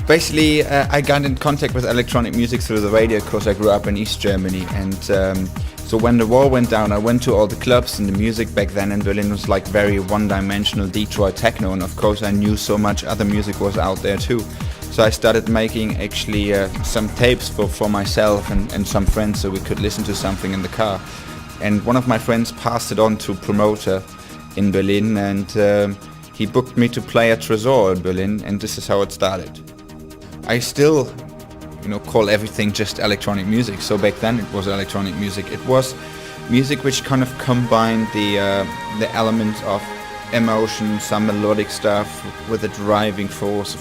Basically, I got in contact with electronic music through the radio because I grew up in East Germany, and so when the wall went down, I went to all the clubs, and the music back then in Berlin was like very one-dimensional Detroit techno, and of course I knew so much other music was out there too. So I started making actually some tapes for myself and some friends so we could listen to something in the car. And one of my friends passed it on to a promoter in Berlin, and he booked me to play at Tresor in Berlin, and this is how it started. I still, call everything just electronic music. So back then it was electronic music. It was music which kind of combined the elements of emotion, some melodic stuff with the driving force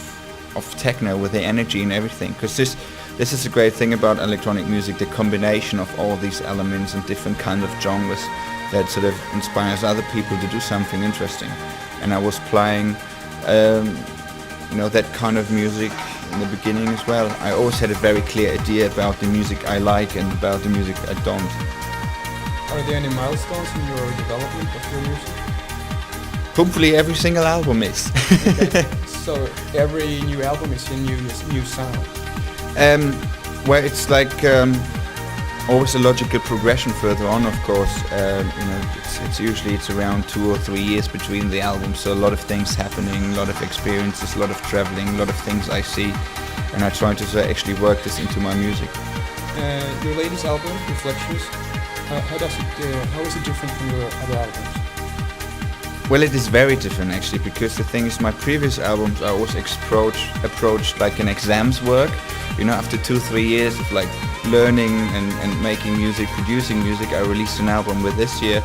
of techno, with the energy and everything. Because this is a great thing about electronic music, the combination of all these elements and different kinds of genres that sort of inspires other people to do something interesting. And I was playing, that kind of music in the beginning as well. I always had a very clear idea about the music I like and about the music I don't. Are there any milestones in your development of your music? Hopefully every single album is. Okay. So every new album is a new sound? Well, it's like always a logical progression further on, of course. It's usually around 2 or 3 years between the albums, so a lot of things happening, a lot of experiences, a lot of traveling, a lot of things I see, and I try to actually work this into my music. Your latest album, Reflections, how is it different from your other albums? Well, it is very different actually, because the thing is, my previous albums I always approached like an exams work. After 2-3 years of like learning and making music, producing music, I released an album with this year.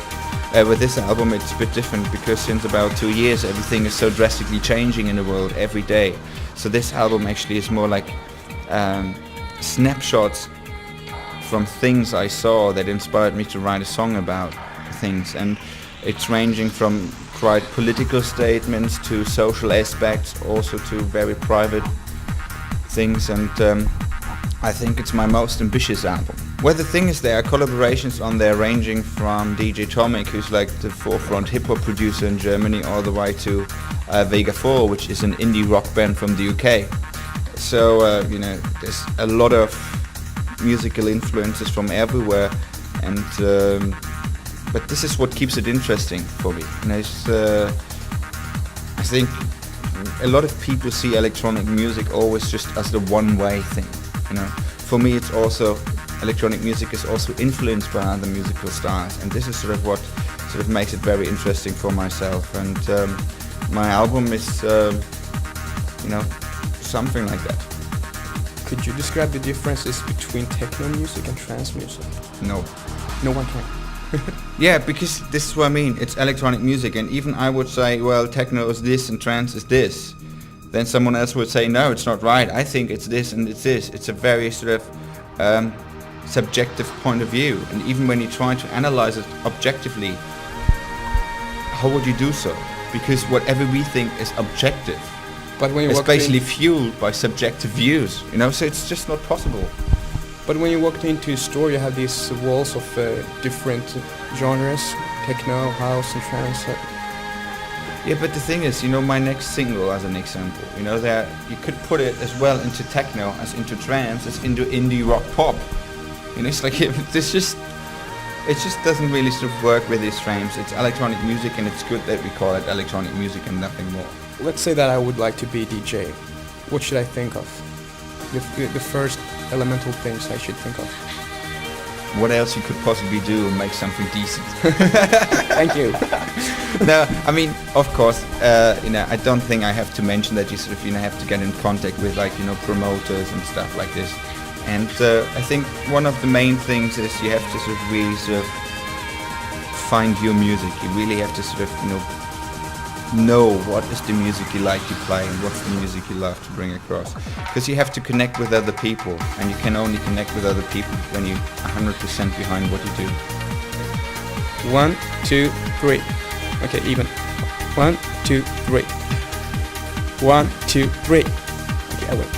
With this album it's a bit different, because since about 2 years everything is so drastically changing in the world every day. So this album actually is more like snapshots from things I saw that inspired me to write a song about things, and it's ranging from quite political statements to social aspects, also to very private things, and I think it's my most ambitious album. Well, the thing is, there are collaborations on there ranging from DJ Tomic, who's like the forefront hip-hop producer in Germany, all the way to Vega 4, which is an indie rock band from the UK. So, there's a lot of musical influences from everywhere, and but this is what keeps it interesting for me. I think a lot of people see electronic music always just as the one-way thing. For me, it's also, electronic music is also influenced by other musical styles, and this is sort of what sort of makes it very interesting for myself. And my album is, something like that. Could you describe the differences between techno music and trance music? No. No one can. Yeah, because this is what I mean. It's electronic music, and even I would say, well, techno is this and trance is this. Then someone else would say, no, it's not right. I think it's this and it's this. It's a very sort of subjective point of view. And even when you try to analyze it objectively, how would you do so? Because whatever we think is objective, but when you it's basically fueled by subjective views. So it's just not possible. But when you walked into a store, you have these walls of different genres, techno, house, and trance. Yeah, but the thing is, my next single, as an example, that you could put it as well into techno, as into trance, as into indie rock pop. It's like it just doesn't really sort of work with these frames. It's electronic music, and it's good that we call it electronic music and nothing more. Let's say that I would like to be a DJ. What should I think of? The first elemental things I should think of. what else you could possibly do and make something decent. Thank you. No, I mean, of course, I don't think I have to mention that you sort of, have to get in contact with promoters and stuff like this. And I think one of the main things is you have to sort of really find your music. You really have to sort of, know what is the music you like to play and what's the music you love to bring across. Because you have to connect with other people, and you can only connect with other people when you're 100% behind what you do. 1, 2, 3. Okay, even. 1, 2, 3. 1, 2, 3. Okay, I win.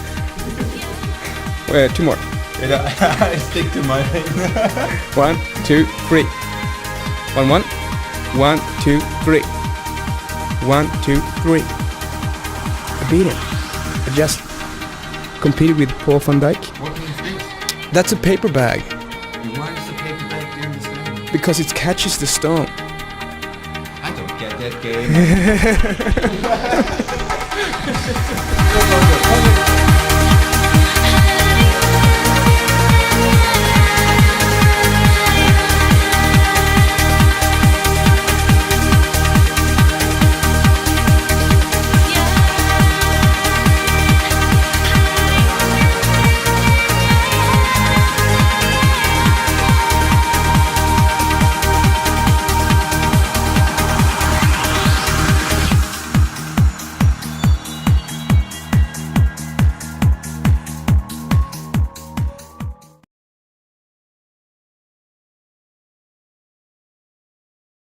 2 more. I stick to my thing. 1, 2, 3. 1, 1. 1, 2, 3. 1, 2, 3. I beat him. I just competed with Paul van Dyke. What is this? That's a paper bag. Why is the paper bag doing this thing? Because it catches the stone. I don't get that game.